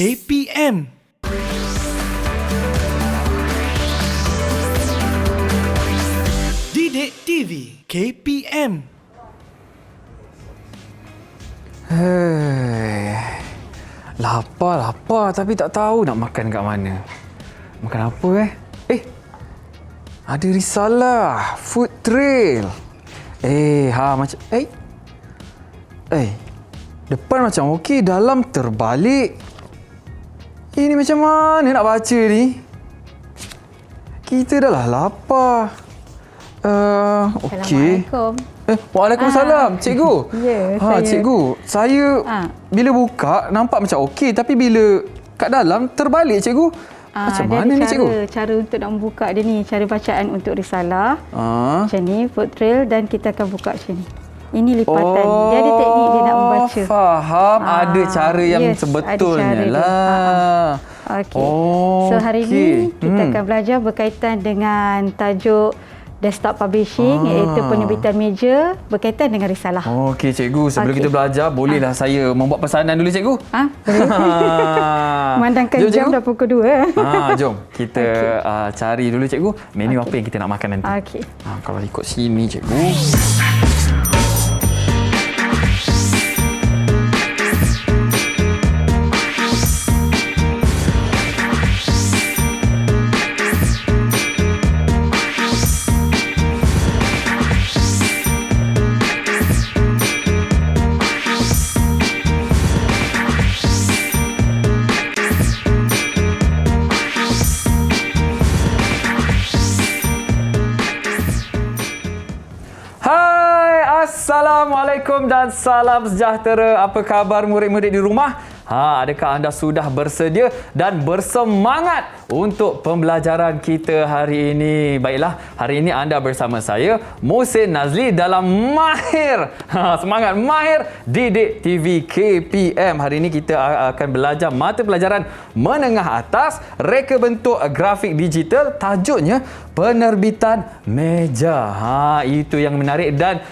KPM. Didik TV KPM. Lapar tapi tak tahu nak makan kat mana. Makan apa ada risalah Food Trail. Depan macam okey, dalam terbalik. Ini macam mana nak baca ni? Kita dah lah lapar. Okey. Assalamualaikum. Waalaikumsalam, cikgu. Ya, saya. Cikgu. Saya bila buka nampak macam okey, tapi bila kat dalam terbalik, cikgu. Macam mana ni, cikgu? Cara untuk nak membuka dia ni, cara bacaan untuk risalah. Macam ni, Food Trail, dan kita akan buka macam ni. Ini lipatan. Dia ada teknik dia nak membaca. Faham. Ada cara yang sebetulnya lah. Okey. So hari ni kita akan belajar berkaitan dengan tajuk desktop publishing, iaitu penerbitan meja berkaitan dengan risalah. Okey, cikgu. Sebelum kita belajar, bolehlah saya membuat pesanan dulu, cikgu? Boleh. Memandangkan jam dah pukul 2. Jom kita cari dulu, cikgu. Menu apa yang kita nak makan nanti. Okey. Kalau ikut sini, cikgu. Assalamualaikum dan salam sejahtera. Apa khabar murid-murid di rumah? Adakah anda sudah bersedia dan bersemangat untuk pembelajaran kita hari ini? Baiklah, hari ini anda bersama saya, Mohsin Nazli, dalam Mahir. Semangat Mahir Didik TV KPM. Hari ini kita akan belajar mata pelajaran menengah atas, reka bentuk grafik digital. Tajuknya penerbitan meja. Itu yang menarik, dan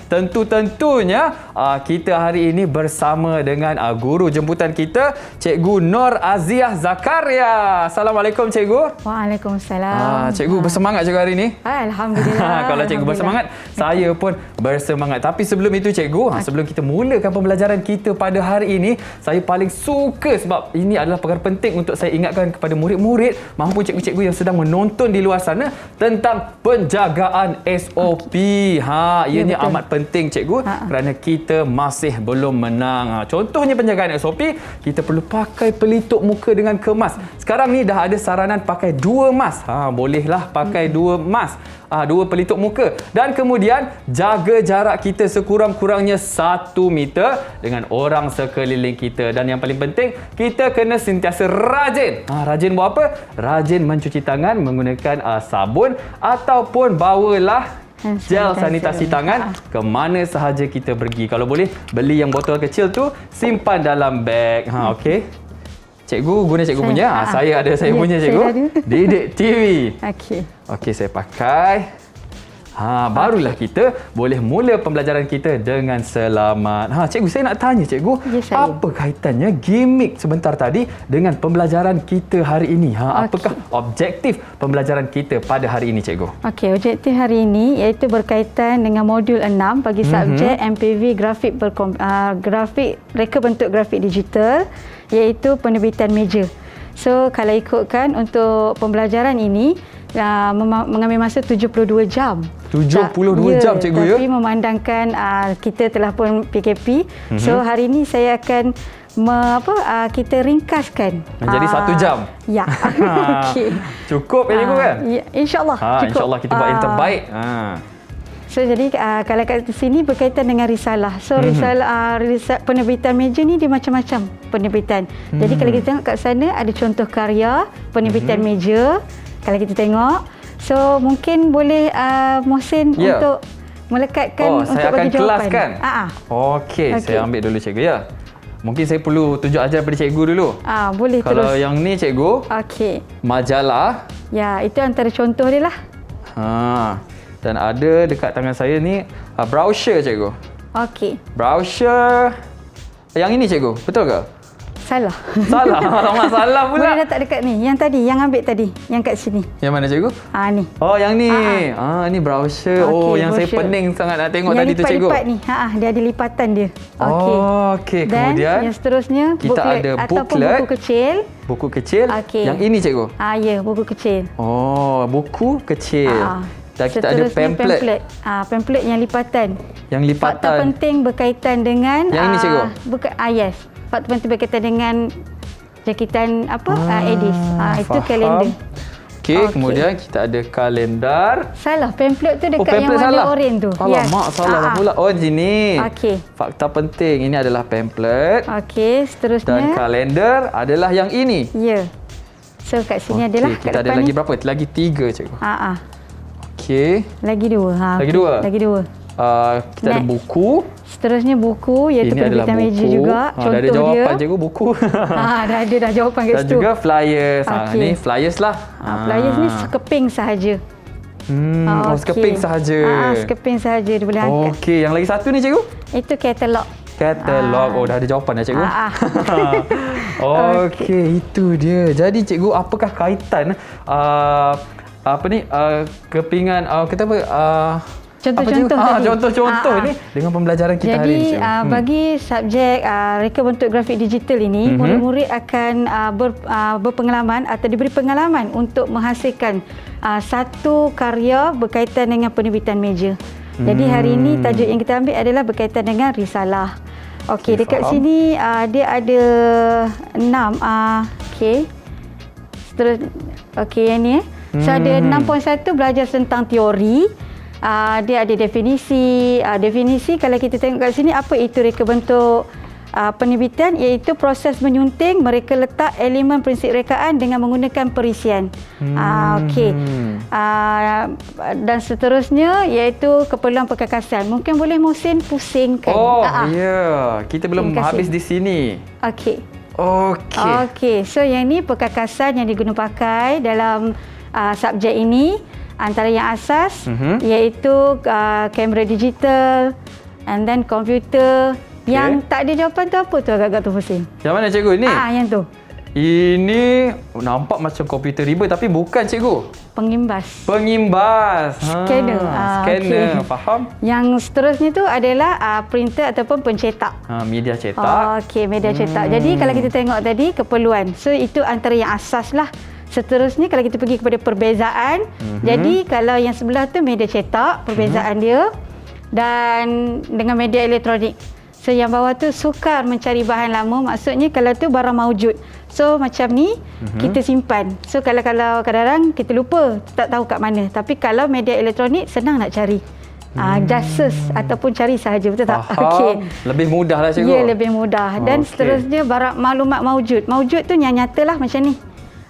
tentunya kita hari ini bersama dengan guru jemputan kita, Cikgu Nur Aziah Zakaria. Assalamualaikum, cikgu. Waalaikumsalam. Cikgu bersemangat cikgu hari ini? Alhamdulillah. Kalau cikgu bersemangat, saya pun bersemangat. Tapi sebelum itu, cikgu, sebelum kita mulakan pembelajaran kita pada hari ini, saya paling suka, sebab ini adalah perkara penting untuk saya ingatkan kepada murid-murid maupun cikgu-cikgu yang sedang menonton di luar sana tentang penjagaan SOP. Ianya amat penting, cikgu, kerana kita masih belum menang. Contohnya penjagaan SOP, kita perlu pakai pelitup muka dengan kemas. Sekarang ni dah ada saranan pakai 2 mask. Bolehlah pakai 2 mask. 2 pelitup muka. Dan kemudian jaga jarak kita sekurang-kurangnya 1 meter dengan orang sekeliling kita. Dan yang paling penting, kita kena sentiasa rajin. Rajin buat apa? Rajin mencuci tangan menggunakan sabun, ataupun bawalah gel sanitasi tangan ke mana sahaja kita pergi. Kalau boleh, beli yang botol kecil tu, simpan dalam beg. Okey. Cikgu guna cikgu punya. Saya ada saya punya, cikgu. Didik TV. Okey, saya pakai. Barulah kita boleh mula pembelajaran kita dengan selamat. Cikgu, saya nak tanya, cikgu, apa kaitannya gimmick sebentar tadi dengan pembelajaran kita hari ini? Apakah objektif pembelajaran kita pada hari ini, cikgu? Okey, objektif hari ini iaitu berkaitan dengan modul 6 bagi subjek MPV grafik reka bentuk grafik digital, iaitu penerbitan meja. So, kalau ikutkan untuk pembelajaran ini, mengambil masa 72 jam. 72 jam, cikgu, ya? Tapi memandangkan kita telah pun PKP, so hari ini saya akan kita ringkaskan menjadi 1 jam. Ya. Okey. Cukup ya, cikgu, kan? Ya, insya-Allah cukup. Insya-Allah kita buat yang terbaik. So, jadi kalau kat sini berkaitan dengan risalah. So, risalah penerbitan meja ni dia macam-macam penerbitan. Jadi kalau kita tengok kat sana ada contoh karya penerbitan meja. Kalau kita tengok, so mungkin boleh Mohsin untuk melekatkan untuk saya akan bagi jawapan. kelaskan. Okey, saya ambil dulu, cikgu, ya. Mungkin saya perlu tunjuk ajar pada cikgu dulu. Boleh. Kalau terus. yang ni, cikgu, okey, majalah. Ya, itu antara contoh dia lah. Dan ada dekat tangan saya ni brochure, cikgu. Okey. Brochure. Yang ini, cikgu, betul ke? Salah. Salah. Alamak, salah pula. Boleh letak dekat ni. Yang tadi, yang ambil tadi. Yang kat sini. Yang mana cikgu? Ni. Oh, yang ni. Ni brochure. Oh, Okey, yang saya brochure. pening sangat nak tengok Yang tadi tu cikgu. lipat-lipat ni. Dia ada lipatan dia. Okey. Oh, okey. Dan Kemudian yang seterusnya kita booklet ada ataupun booklet. buku kecil. Buku kecil. Okey. Yang ini cikgu. Ya, buku kecil. Oh, buku kecil. Dan kita ada Seterusnya pamphlet. Pamphlet yang lipatan. Yang lipatan. Fakta penting berkaitan dengan Yang ini, cikgu? Yes. Fakta penting berkaitan dengan jangkitan Aedes. Itu faham. kalender. Okey, kemudian kita ada kalendar. Salah, pamphlet tu dekat yang pamphlet warna salah. oranye tu. Alamak, salah dah pula. Oh, sini. Okey. Fakta penting. Ini adalah pamphlet. Okey, seterusnya. Dan kalender adalah yang ini. Ya. So kat sini Okey, adalah kita kat ada depan lagi ni. berapa? Lagi 3 cikgu. Okey. Lagi 2. Lagi 2? Lagi 2. Kita ada Next. buku. Seterusnya buku iaitu Ini adalah penerbitan buku. meja juga. Dah Contoh ada jawapan dia. cikgu, buku. Dah jawapan kat Dan situ. juga flyers. Okey. Ni flyers lah. Flyers ni sekeping sahaja. Oh, sekeping sahaja. Sekeping sahaja dia boleh angkat. Okey, yang lagi satu ni cikgu? Itu katalog. Katalog. Oh, dah ada jawapan dah cikgu. Okey, itu dia. Jadi cikgu, apakah kaitan kepingan kita apa Contoh-contoh tadi. Contoh-contoh ni dengan pembelajaran kita hari ini. Jadi cikgu? bagi subjek reka bentuk grafik digital ini, murid-murid akan berpengalaman atau diberi pengalaman untuk menghasilkan satu karya berkaitan dengan penerbitan meja. Jadi hari ini tajuk yang kita ambil adalah berkaitan dengan risalah. Okey, dekat faham. sini dia ada 6 okey. Terus yang ni So ada 6.1 belajar tentang teori. Dia ada definisi. Definisi kalau kita tengok kat sini, apa itu reka bentuk penerbitan, iaitu proses menyunting, mereka letak elemen prinsip rekaan dengan menggunakan perisian. Okey. Dan seterusnya iaitu keperluan perkakasan. Mungkin boleh Muhsin pusingkan. Ya. Kita belum Terima kasih. habis di sini. Okey. Okey. So yang ni perkakasan yang diguna pakai dalam subjek ini. Antara yang asas iaitu kamera digital and then komputer. Yang tak ada jawapan tu apa tu agak-agak tu pusing. Yang mana cikgu ni? Yang tu. Ini nampak macam komputer riba tapi bukan cikgu. Pengimbas. Scanner. Scanner. Okey. Faham? Yang seterusnya tu adalah printer ataupun pencetak. Media cetak. Okey, media cetak. Jadi kalau kita tengok tadi keperluan. So itu antara yang asas lah. Seterusnya kalau kita pergi kepada perbezaan. Jadi kalau yang sebelah tu media cetak, perbezaan dia. Dan dengan media elektronik. So yang bawah tu sukar mencari bahan lama. Maksudnya kalau tu barang maujud. So macam ni kita simpan. So kalau kadang-kadang kita lupa, tak tahu kat mana. Tapi kalau media elektronik senang nak cari. Just search ataupun cari sahaja, betul tak? Faham. Lebih mudah lah cikgu. Ya, lebih mudah. Dan seterusnya barang maklumat maujud. Maujud tu yang nyata lah macam ni.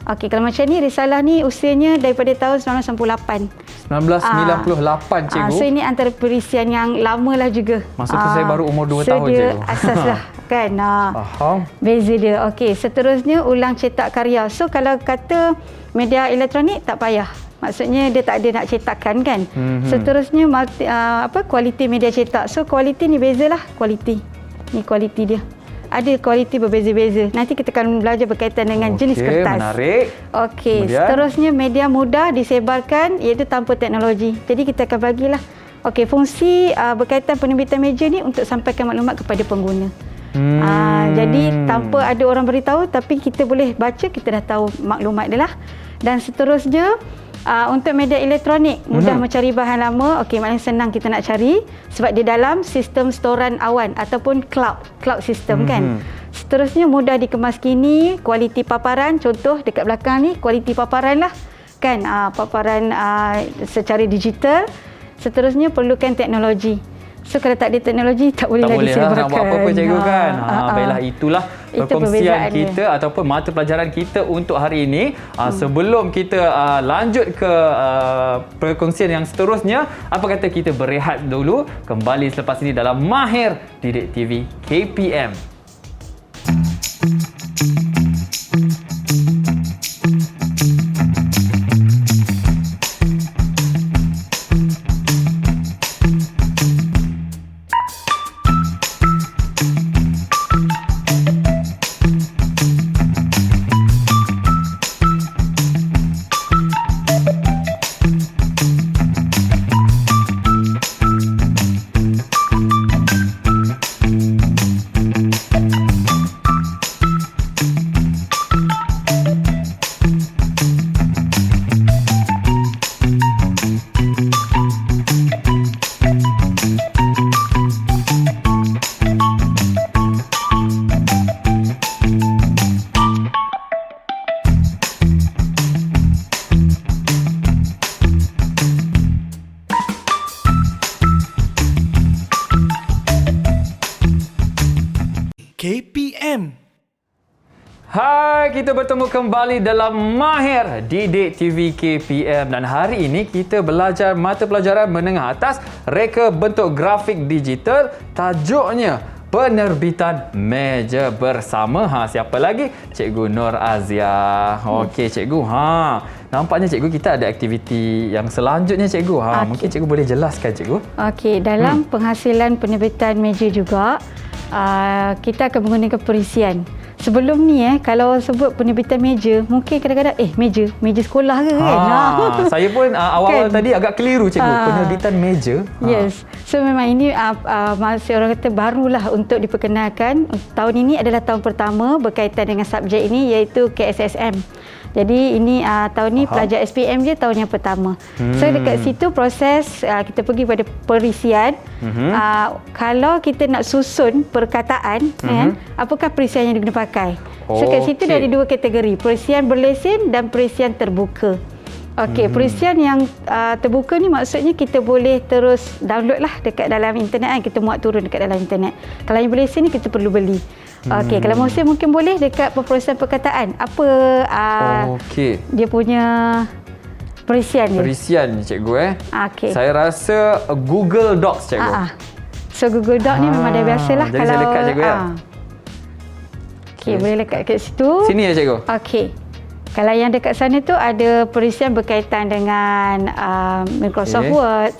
Okey, kalau macam ni risalah ni usianya daripada tahun 1998. 1998 cikgu. So ini antara perisian yang lama lah juga. Masa tu saya baru umur 2 tahun dia cikgu. asas lah kan. Faham. Beza dia. Okey, seterusnya ulang cetak karya. So kalau kata media elektronik tak payah. Maksudnya dia tak ada nak cetakkan kan. Seterusnya kualiti media cetak. So kualiti ni bezalah kualiti. Ni kualiti dia. Ada kualiti berbeza-beza. Nanti kita akan belajar berkaitan dengan jenis kertas. Menarik. Okey, Kemudian? seterusnya media mudah disebarkan iaitu tanpa teknologi. Jadi kita akan bagilah fungsi berkaitan penerbitan meja ni untuk sampaikan maklumat kepada pengguna. Jadi tanpa ada orang beritahu tapi kita boleh baca, kita dah tahu maklumat dia lah. Dan seterusnya untuk media elektronik mudah mencari bahan lama. Okey, maknanya senang kita nak cari sebab dia dalam sistem storan awan ataupun cloud system kan. Seterusnya mudah dikemas kini, kualiti paparan, contoh dekat belakang ni kualiti paparan lah kan, paparan secara digital. Seterusnya perlukan teknologi. So kalau tak ada teknologi tak boleh lagi disebarkan. Tak boleh nak buat apa-apa cikgu kan. Baiklah, itulah perkongsian kita ataupun mata pelajaran kita untuk hari ini. Sebelum kita lanjut ke perkongsian yang seterusnya, apa kata kita berehat dulu, kembali selepas ini dalam Mahir Didik TV KPM. KPM. Hai, kita bertemu kembali dalam Mahir Didik TV KPM dan hari ini kita belajar mata pelajaran menengah atas reka bentuk grafik digital, tajuknya Penerbitan Meja Bersama. Siapa lagi? Cikgu Nur Azia. Okey cikgu. Nampaknya cikgu kita ada aktiviti yang selanjutnya cikgu. Mungkin cikgu boleh jelaskan cikgu. Okey, dalam penghasilan penerbitan meja juga kita akan menggunakan perisian. Sebelum ni kalau sebut penerbitan meja, mungkin kadang-kadang meja sekolah ke kan? Saya pun awal-awal Kan? tadi agak keliru cikgu. Penerbitan meja. Yes. So memang ini masih orang kata barulah untuk diperkenalkan. Tahun ini adalah tahun pertama berkaitan dengan subjek ini iaitu KSSM. Jadi ini tahun ni pelajar SPM je tahun yang pertama. So dekat situ proses kita pergi pada perisian. Kalau kita nak susun perkataan kan, apakah perisian yang diguna pakai. So kat situ ada dua kategori, perisian berlesen dan perisian terbuka. Okey, perisian yang terbuka ni maksudnya kita boleh terus download lah dekat dalam internet kan, kita muat turun dekat dalam internet. Kalau yang berlesen ni kita perlu beli. Okey, kalau musim mungkin boleh dekat pemrosesan perkataan. Apa dia punya perisian dia? Perisian ni cikgu Okey. Saya rasa Google Docs cikgu. So Google Doc ni memang dah biasalah. Jadi kalau saya lekat cikgu Okey, boleh lekat kat situ. Sini ya cikgu. Okey. Kalau yang dekat sana tu ada perisian berkaitan dengan Microsoft Word.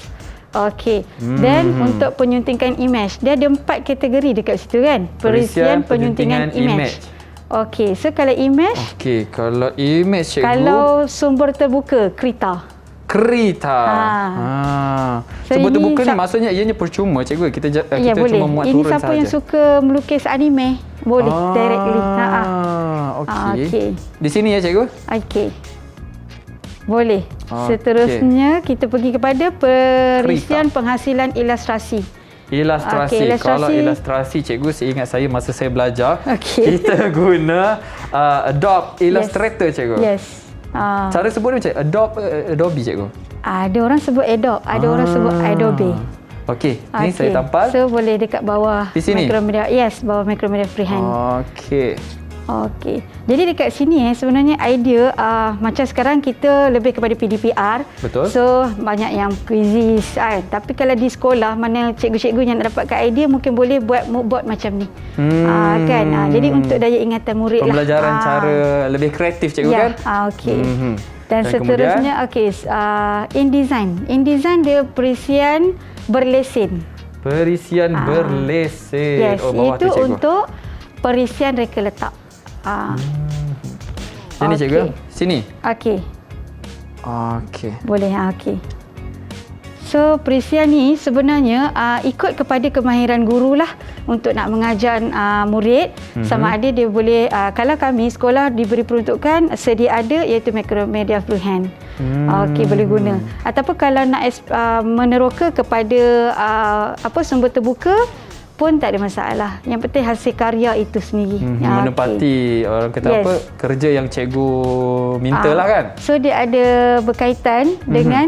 Okey. Dan untuk penyuntingan imej, dia ada 4 kategori dekat situ kan. Perisian penyuntingan imej. Okey, so kalau imej, kalau imej cikgu. kalau sumber terbuka, Krita. So Sumber ini terbuka ni maksudnya ianya percuma cikgu. Kita boleh. cuma muat Ini turun siapa sahaja. yang suka melukis anime, boleh directly. Okey. Di sini ya cikgu. Okey. Boleh. Seterusnya kita pergi kepada perisian penghasilan ilustrasi. Ilustrasi. Kalau ilustrasi cikgu, seingat saya masa saya belajar, kita guna Adobe Illustrator cikgu. Yes. Cara sebut ni macam Adobe cikgu. Ada orang sebut Adobe, ada orang sebut Adobe. Okey, ni saya tampal. So boleh dekat bawah di sini. Macromedia. Yes, bawah Macromedia Freehand. Okey. Jadi dekat sini sebenarnya idea macam sekarang kita lebih kepada PDPR. Betul. So banyak yang quizzes tapi kalau di sekolah mana cikgu-cikgu yang nak dapatkan idea mungkin boleh buat mood board macam ni. Kan. Jadi untuk daya ingatan murid pembelajaran cara lebih kreatif cikgu kan? Okey. Dan seterusnya InDesign. InDesign dia perisian berlesen. Perisian berlesen. Yes, itu untuk perisian reka letak. Sini cikgu. Sini. Okey. Boleh. Okey. So perisian ni sebenarnya ikut kepada kemahiran guru lah untuk nak mengajar murid. Sama ada dia boleh, kalau kami sekolah diberi peruntukan sedia ada iaitu Macromedia Freehand. Okey, boleh guna. Ataupun kalau nak meneroka kepada sumber terbuka pun tak ada masalah. Yang penting hasil karya itu sendiri. Menepati orang kata kerja yang cikgu minta lah kan. So dia ada berkaitan dengan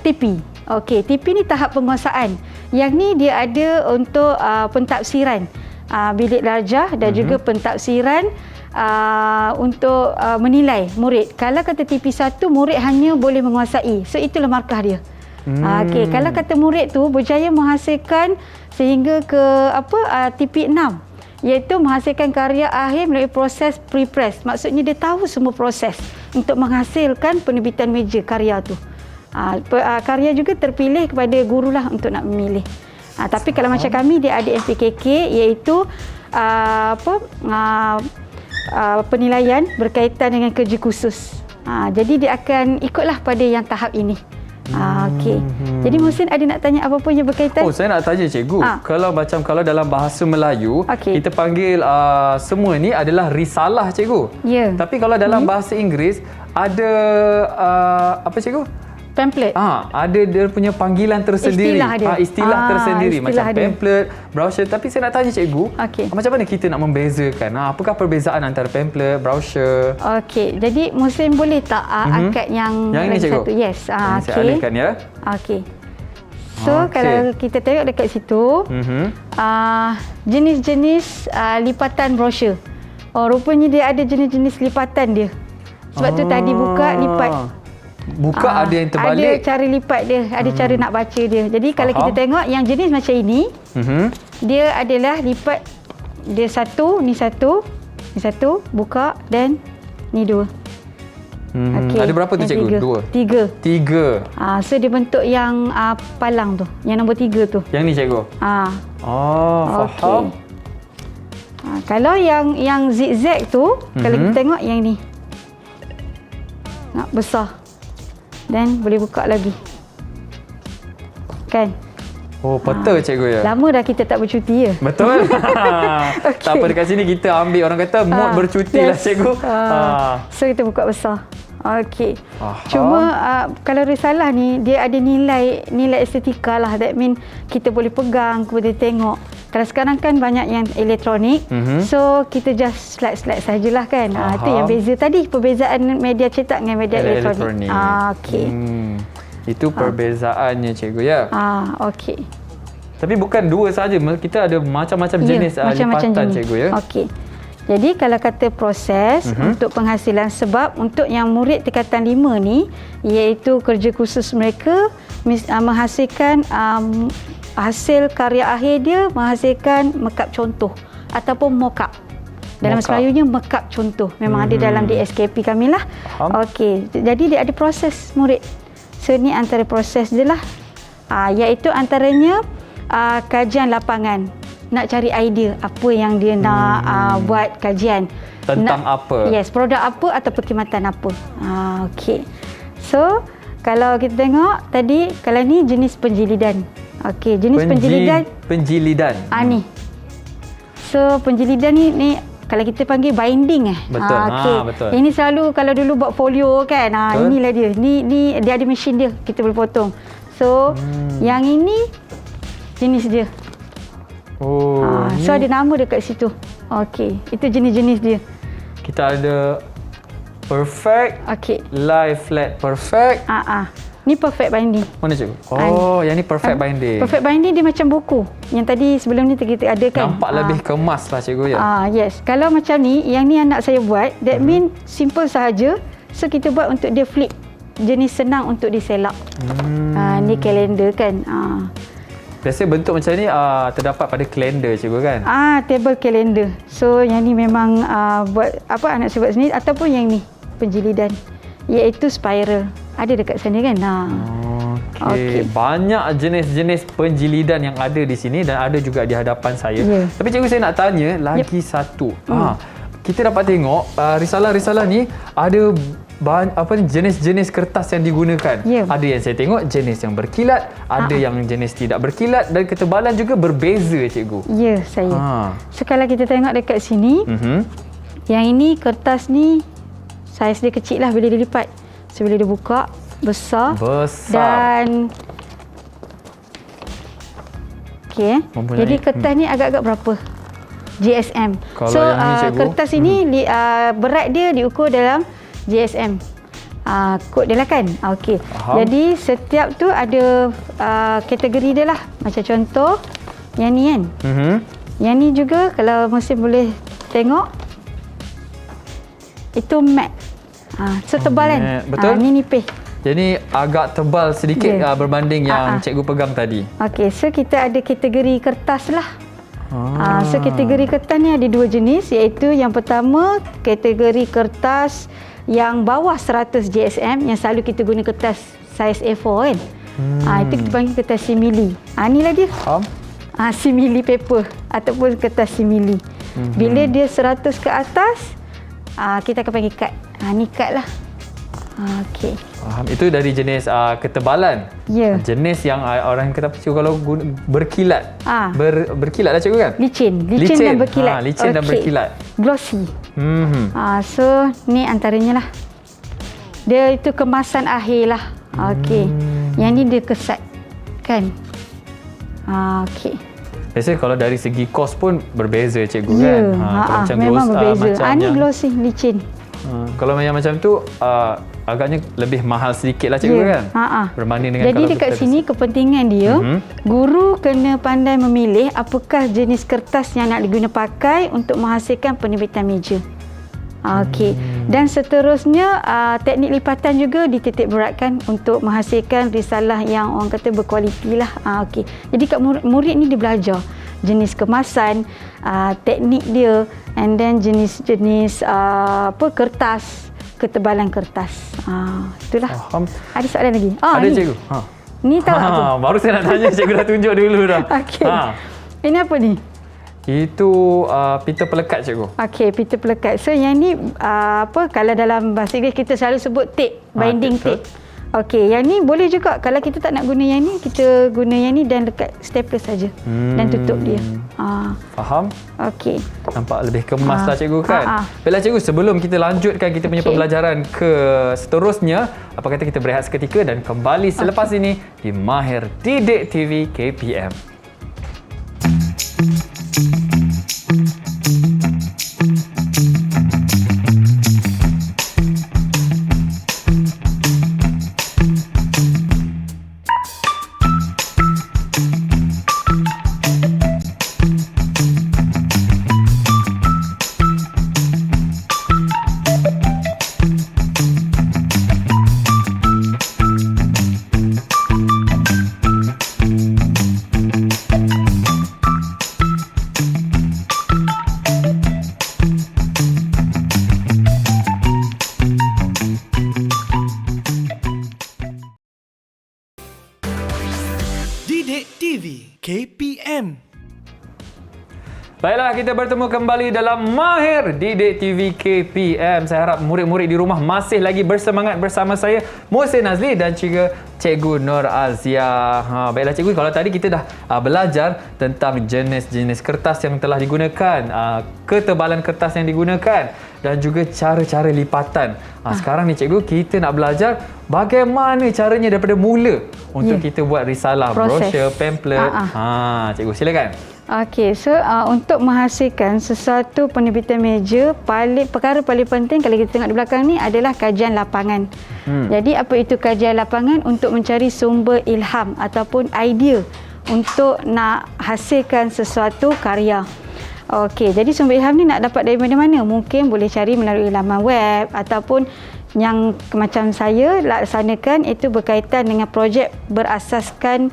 TP. Okey, TP ni tahap penguasaan. Yang ni dia ada untuk pentafsiran bilik darjah dan juga pentafsiran untuk menilai murid. Kalau kata TP1 murid hanya boleh menguasai. So itulah markah dia. Okey, kalau kata murid tu berjaya menghasilkan sehingga ke TP6 iaitu menghasilkan karya akhir melalui proses pre-press. Maksudnya dia tahu semua proses untuk menghasilkan penerbitan meja karya tu. Karya juga terpilih kepada guru lah untuk nak memilih. Tapi kalau macam kami dia ada MPKK iaitu penilaian berkaitan dengan kerja khusus. Jadi dia akan ikutlah pada yang tahap ini. Okey. Jadi Muhsin ada nak tanya apa pun yang berkaitan? Saya nak tanya cikgu. Kalau dalam bahasa Melayu, kita panggil semua ni adalah risalah cikgu. Ya. Tapi kalau dalam bahasa Inggeris ada apa cikgu? Pamphlet. Ada dia punya panggilan tersendiri. Istilah dia. Istilah tersendiri istilah macam dia. pamphlet, brochure. Tapi saya nak tanya cikgu, macam mana kita nak membezakan? Apakah perbezaan antara pamphlet, brochure? Okey, jadi Muhsin boleh tak angkat yang ini cikgu? satu? Yes. Saya alihkan ya. Okey. So kalau kita tengok dekat situ, jenis-jenis lipatan brosur. Oh, rupanya dia ada jenis-jenis lipatan dia. Sebab tu tadi buka lipat. Buka ada yang terbalik. Ada cara lipat dia, ada cara nak baca dia. Jadi kalau kita tengok yang jenis macam ini, dia adalah lipat dia satu, ni satu, buka dan ni dua. Ada berapa tu cikgu? Dua. Tiga. So dia bentuk yang palang tu, yang nombor 3 tu. Yang ni cikgu. Faham. Kalau yang zigzag tu, kalau kita tengok yang ni. Besar. Dan boleh buka lagi. Kan? Oh, betul cikgu ya. Lama dah kita tak bercuti ya. Betul. Tak apa, dekat sini kita ambil orang kata mood bercuti lah cikgu. So kita buka besar. Okey. Cuma kalau risalah ni dia ada nilai estetika lah. That mean kita boleh pegang, boleh tengok. Kalau sekarang kan banyak yang elektronik. So kita just slide sajalah kan. Itu yang beza tadi, perbezaan media cetak dengan media elektronik. Okey. Itu perbezaannya cikgu ya. Okey. Tapi bukan dua saja, kita ada macam-macam jenis lipatan cikgu ya. Okey. Jadi kalau kata proses untuk penghasilan, sebab untuk yang murid tingkatan 5 ni, iaitu kerja khusus mereka menghasilkan hasil karya akhir dia, menghasilkan makeup contoh ataupun mock-up. Dalam Melayunya makeup contoh. Memang ada dalam DSKP kami lah. Okey. Jadi dia ada proses murid. So ni antara proses dia lah. Iaitu antaranya kajian lapangan. Nak cari idea apa yang dia nak buat kajian. Tentang apa? Yes, produk apa atau perkhidmatan apa. Okey. So, kalau kita tengok tadi, kalau ni jenis penjilidan. Okey, jenis penjilidan. Penjilidan. Ni. So, penjilidan ni kalau kita panggil binding Betul. Okay. Betul. Ini selalu kalau dulu buat folio kan. Inilah dia. Ni dia ada mesin dia. Kita boleh potong. So, yang ini jenis dia. So ada nama dekat situ. Okey, itu jenis-jenis dia. Kita ada perfect, live flat perfect. Ni perfect binding. Mana cikgu? Yang ni perfect binding. Perfect binding dia macam buku. Yang tadi sebelum ni kita ada kan. Nampak lebih kemas lah cikgu ya. Yes. Kalau macam ni, yang ni anak saya buat, that mean simple sahaja. So kita buat untuk dia flip. Jenis senang untuk diselak. Ni kalender kan. Biasa bentuk macam ni terdapat pada kalender cikgu kan? Table calendar. So yang ni memang buat apa anak saya buat sendiri, ataupun yang ni penjilidan, iaitu spiral. Ada dekat sana kan? Okey. Banyak jenis-jenis penjilidan yang ada di sini dan ada juga di hadapan saya. Tapi cikgu, saya nak tanya lagi satu. Kita dapat tengok risalah-risalah ni ada jenis-jenis kertas yang digunakan. Ada yang saya tengok jenis yang berkilat, ada yang jenis tidak berkilat dan ketebalan juga berbeza cikgu. Ya, saya. So kalau kita tengok dekat sini, yang ini kertas ni saiz dia kecil lah bila dilipat. So bila dia buka, besar. Dan okey. Jadi kertas ni agak-agak berapa? GSM. Kalau so yang ni, cikgu, kertas ini berat dia diukur dalam GSM. Kod dia lah kan. Okey. Jadi setiap tu ada kategori dia lah. Macam contoh yang ni kan. Yang ni juga kalau mesti boleh tengok, itu matte. So tebal kan. Betul. Ni nipis. Jadi agak tebal sedikit berbanding yang cikgu pegang tadi. Okey. So kita ada kategori kertas lah. So kategori kertas ni ada 2 jenis, iaitu yang pertama kategori kertas yang bawah 100 GSM, yang selalu kita guna kertas saiz A4 kan. Itu kita panggil kertas simili. Inilah dia. Simili paper ataupun kertas simili. Bila dia 100 ke atas, kita akan panggil kad. Ni kad lah. Okey. Itu dari jenis ketebalan. Jenis yang orang kata kalau berkilat. Berkilat lah cikgu kan? Licin dan berkilat. Licin dan berkilat. Glossy. So ni antaranya lah. Dia itu kemasan akhir lah. Okey. Yang ni dia kesat kan. Okey. Biasanya kalau dari segi kos pun berbeza cikgu kan. Macam memang berbeza. Ni glossy, licin. Kalau yang macam tu agaknya lebih mahal sedikit lah cikgu kan? Berbanding dengan jadi kalau dekat kita sini kepentingan dia, guru kena pandai memilih apakah jenis kertas yang nak diguna pakai untuk menghasilkan penerbitan meja. Okey. Dan seterusnya teknik lipatan juga dititik beratkan untuk menghasilkan risalah yang orang kata berkualiti lah. Okey. Jadi kat murid ni dia belajar jenis kemasan, teknik dia, and then jenis-jenis kertas, ketebalan kertas. Itulah. Faham. Ada soalan lagi? Ada ni. cikgu. Ni tahu apa? Baru saya nak tanya, cikgu dah tunjuk dulu dah. Okey. Ini apa ni? Itu pita pelekat cikgu. Okey, pita pelekat. So yang ni kalau dalam bahasa Inggeris kita selalu sebut tape, binding tape. Okey, yang ni boleh juga kalau kita tak nak guna yang ni, kita guna yang ni dan lekat stapler saja dan tutup dia. Faham? Okey. Nampak lebih kemas lah cikgu kan? Baiklah cikgu, sebelum kita lanjutkan kita punya pembelajaran ke seterusnya, apa kata kita berehat seketika dan kembali selepas ini di Mahir Didik TV KPM. Didik TV KPM. Baiklah, kita bertemu kembali dalam Mahir Didik TV KPM. Saya harap murid-murid di rumah masih lagi bersemangat bersama saya, Mohsin Nazli dan juga Cikgu Nur Azia. Baiklah cikgu, kalau tadi kita dah belajar tentang jenis-jenis kertas yang telah digunakan, ketebalan kertas yang digunakan dan juga cara-cara lipatan. Sekarang ni cikgu, kita nak belajar bagaimana caranya daripada mula untuk kita buat risalah, brosur, pamphlet. Cikgu silakan. Okey, so untuk menghasilkan sesuatu penerbitan meja, perkara paling penting kalau kita tengok di belakang ni adalah kajian lapangan. Jadi apa itu kajian lapangan? Untuk mencari sumber ilham ataupun idea untuk nak hasilkan sesuatu karya. Okey, jadi sumber ilham ni nak dapat dari mana-mana? Mungkin boleh cari melalui laman web ataupun yang macam saya laksanakan itu berkaitan dengan projek berasaskan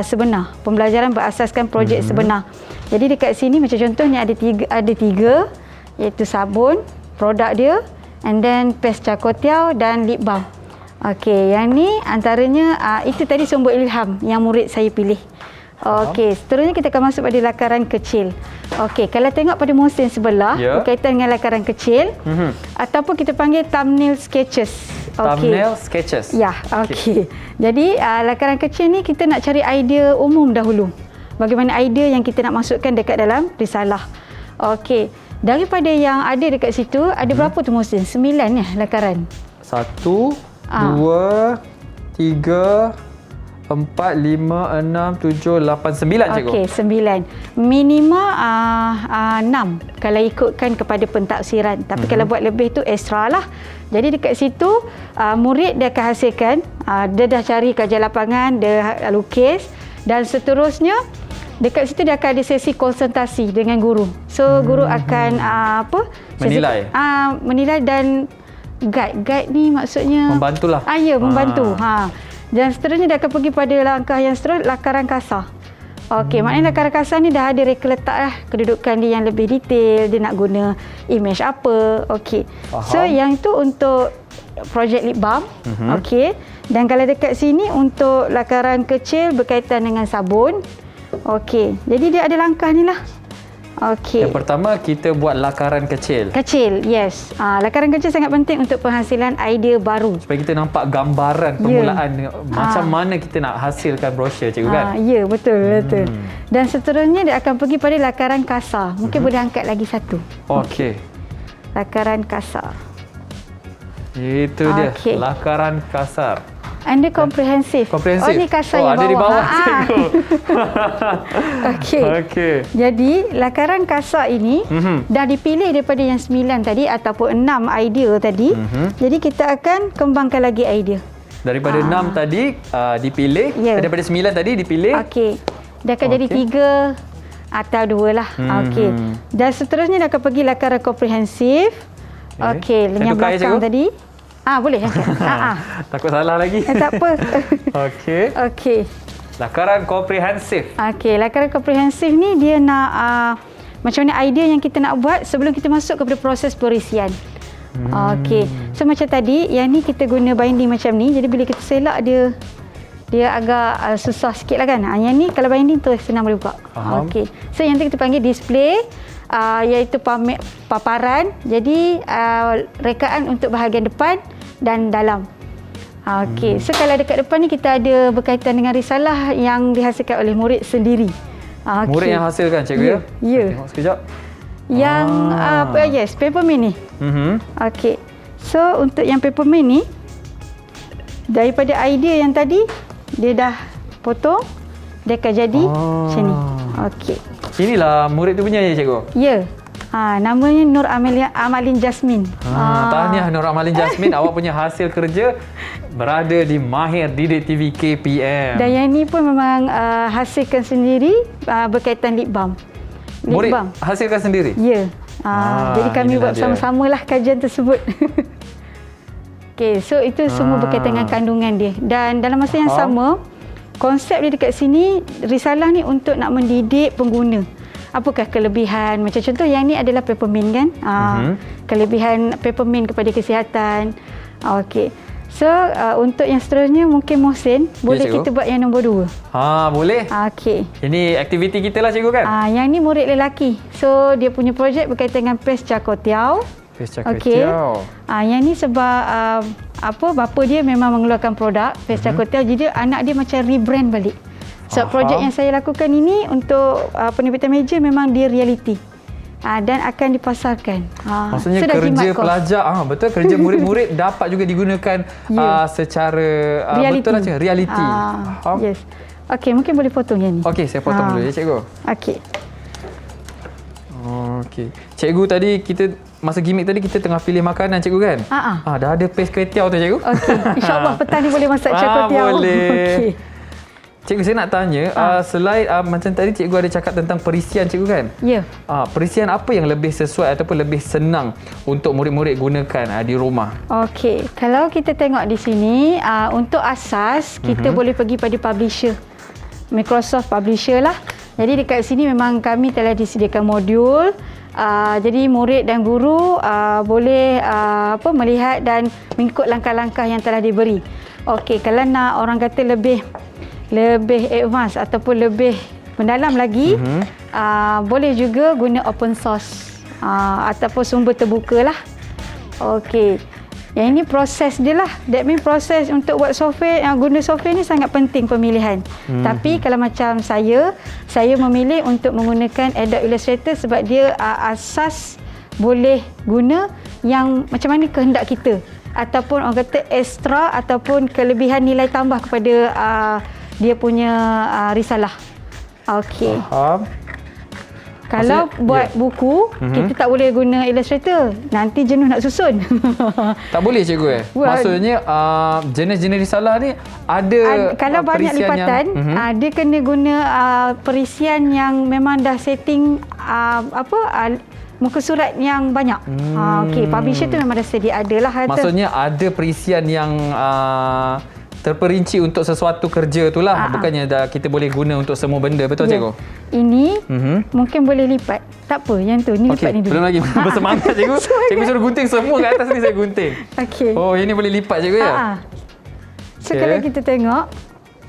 sebenar, pembelajaran berasaskan projek sebenar. Jadi dekat sini macam contohnya ada tiga iaitu sabun, produk dia, and then paste cakotiao dan lip balm. Okey, yang ni antaranya itu tadi sumber ilham yang murid saya pilih. Okey, seterusnya kita akan masuk pada lakaran kecil. Okey, kalau tengok pada Mohsin sebelah berkaitan dengan lakaran kecil ataupun kita panggil thumbnail sketches. Thumbnail sketches. Ya, okey. Jadi lakaran kecil ni kita nak cari idea umum dahulu. Bagaimana idea yang kita nak masukkan dekat dalam risalah. Okey. Daripada yang ada dekat situ, ada berapa tu Mohsin? 9 ya lakaran. 1, 2, 3, 4, 5, 6, 7, 8, 9 cikgu. Okey, 9. Minima 6 kalau ikutkan kepada pentafsiran. Tapi kalau buat lebih tu ekstra lah. Jadi dekat situ murid dia akan hasilkan, dia dah cari kajian lapangan, dia lukis dan seterusnya dekat situ dia akan ada sesi konsultasi dengan guru. So guru akan menilai. Menilai dan guide ni maksudnya membantulah. Ya, membantu. Dan seterusnya dia akan pergi pada langkah yang seterusnya, lakaran kasar. Okey, maknanya lakaran kasar ni dah ada reka letak lah kedudukan dia yang lebih detail, dia nak guna image apa. Okey. So yang tu untuk projek lip balm. Okey. Dan kalau dekat sini untuk lakaran kecil berkaitan dengan sabun. Okey. Jadi dia ada langkah ni lah. Okey. Yang pertama kita buat lakaran kecil. Kecil, yes. Lakaran kecil sangat penting untuk penghasilan idea baru. Supaya kita nampak gambaran permulaan macam mana kita nak hasilkan brosur cikgu kan? Ya, betul. Dan seterusnya dia akan pergi pada lakaran kasar. Mungkin boleh angkat lagi satu. Okey. Lakaran kasar. Itu dia, lakaran kasar. Under komprehensif. Komprehensif. Oh, ni kasar Oh, yang ada di bawah, cikgu. Okey. Okey. Jadi, lakaran kasar ini dah dipilih daripada yang 9 tadi ataupun 6 idea tadi. Jadi, kita akan kembangkan lagi idea. Daripada 6 tadi dipilih, Ya. daripada 9 tadi dipilih. Okey. Dia akan jadi 3 atau 2 lah. Okey. Dan seterusnya dia akan pergi lakaran komprehensif. Okey, Saya yang tukar ya, belakang cikgu? tadi. Boleh. Takut salah lagi. Tak apa. Okey. Okey. Lakaran komprehensif. Okey, lakaran komprehensif ni dia nak macam mana idea yang kita nak buat sebelum kita masuk kepada proses perisian. Okey. So macam tadi, yang ni kita guna binding macam ni. Jadi bila kita selak dia agak susah sikit lah kan. Yang ni kalau binding tu senang boleh buka. Okey. So yang tu kita panggil display, iaitu paparan. Jadi rekaan untuk bahagian depan dan dalam. Okey. So kalau dekat depan ni kita ada berkaitan dengan risalah yang dihasilkan oleh murid sendiri. Okay. Murid yang hasilkan, cikgu ya? Ya. Tengok sekejap. Yang yes, papermint ni. Okey. So untuk yang papermint ni, daripada idea yang tadi dia dah potong, dia akan jadi macam ni. Okey. Inilah murid tu punya ya, cikgu? Ya. Namanya Nur Amalin Jasmine. Tahniah Nur Amalin Jasmine, awak punya hasil kerja berada di Mahir Didik TV KPM. Dan yang ni pun memang hasilkan sendiri berkaitan lip balm. Murid hasilkan sendiri? Ya. Jadi kami inilah buat dia. sama-samalah kajian tersebut. Okey, so itu semua berkaitan dengan kandungan dia. Dan dalam masa yang sama, konsep dia dekat sini, risalah ni untuk nak mendidik pengguna. Apakah kelebihan? Macam contoh yang ni adalah peppermint kan? Kelebihan peppermint kepada kesihatan. Okey. So, untuk yang seterusnya mungkin Mohsin, boleh cikgu. kita buat yang nombor 2. Boleh. Okey. Ini aktiviti kita lah, cikgu kan? Yang ni murid lelaki. So, dia punya projek berkaitan dengan pes cakotiau. Pes Okey. cakotiau. Yang ni sebab bapa dia memang mengeluarkan produk pes cakotiau, jadi anak dia macam rebrand balik. So projek yang saya lakukan ini untuk penerbitan meja memang dia reality. Dan akan dipasarkan. Maksudnya so kerja pelajar, betul, kerja murid-murid dapat juga digunakan secara reality. betul macam reality. Yes. Okey, mungkin boleh potong yang ni. Okey, saya potong dulu ya, cikgu. Okey. Okey. Cikgu tadi kita masa gimmick tadi kita tengah pilih makanan, cikgu kan? Dah ada pes kuih tiaw tu, cikgu. Okey. InsyaAllah petang ni boleh masak cakotiau. Boleh. Okey. Cikgu, saya nak tanya, selain macam tadi cikgu ada cakap tentang perisian, cikgu kan? Ya. Perisian apa yang lebih sesuai ataupun lebih senang untuk murid-murid gunakan di rumah? Okey, kalau kita tengok di sini, untuk asas kita boleh pergi pada publisher. Microsoft Publisher lah. Jadi dekat sini memang kami telah disediakan modul. Jadi murid dan guru boleh melihat dan mengikut langkah-langkah yang telah diberi. Okey, kalau nak orang kata lebih advance ataupun lebih mendalam lagi, boleh juga guna open source ataupun sumber terbuka lah. Okey. Yang ini proses dia lah. That means proses untuk buat software, guna software ni sangat penting pemilihan. Tapi kalau macam saya memilih untuk menggunakan Adobe Illustrator sebab dia asas boleh guna yang macam mana kehendak kita. Ataupun orang kata ekstra ataupun kelebihan nilai tambah kepada dia punya risalah. Okey. Kalau buat buku, kita tak boleh guna Illustrator. Nanti jenuh nak susun. Tak boleh, cikgu Maksudnya jenis-jenis risalah ni ada kalau banyak lipatan, dia kena guna perisian yang memang dah setting muka surat yang banyak. Okey, publisher tu memang dah sedia ada lah. Maksudnya ada perisian yang terperinci untuk sesuatu kerja tu lah. Bukannya kita boleh guna untuk semua benda. Betul, cikgu? Ini mungkin boleh lipat. Tak apa, yang tu. Ni lipat ni dulu. Belum lagi bersemangat, cikgu. Cikgu suruh gunting semua kat atas ni, saya gunting. Okey. Oh, ini boleh lipat, cikgu ya? So, kalau kita tengok,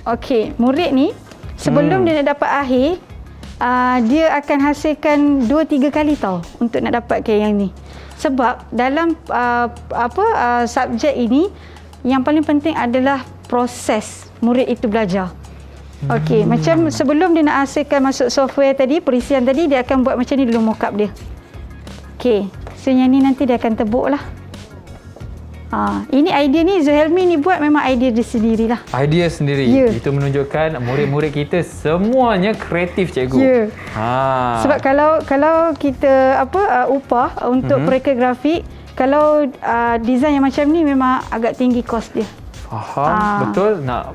okey, murid ni sebelum dia nak dapat akhir, dia akan hasilkan 2-3 kali tau untuk nak dapatkan yang ni. Sebab dalam subjek ini, yang paling penting adalah proses murid itu belajar. Okey, macam sebelum dia nak hasilkan masuk software tadi, perisian tadi, dia akan buat macam ni dulu mockup dia. Okey, so yang ni nanti dia akan tebuk lah. Ini idea ni Zuhelmi ni buat memang idea dia sendirilah. Idea sendiri. Ya. Itu menunjukkan murid-murid kita semuanya kreatif, cikgu. Ya. Sebab Sebab kalau kita upah untuk mereka grafik, kalau design yang macam ni memang agak tinggi kos dia. faham. Betul, nak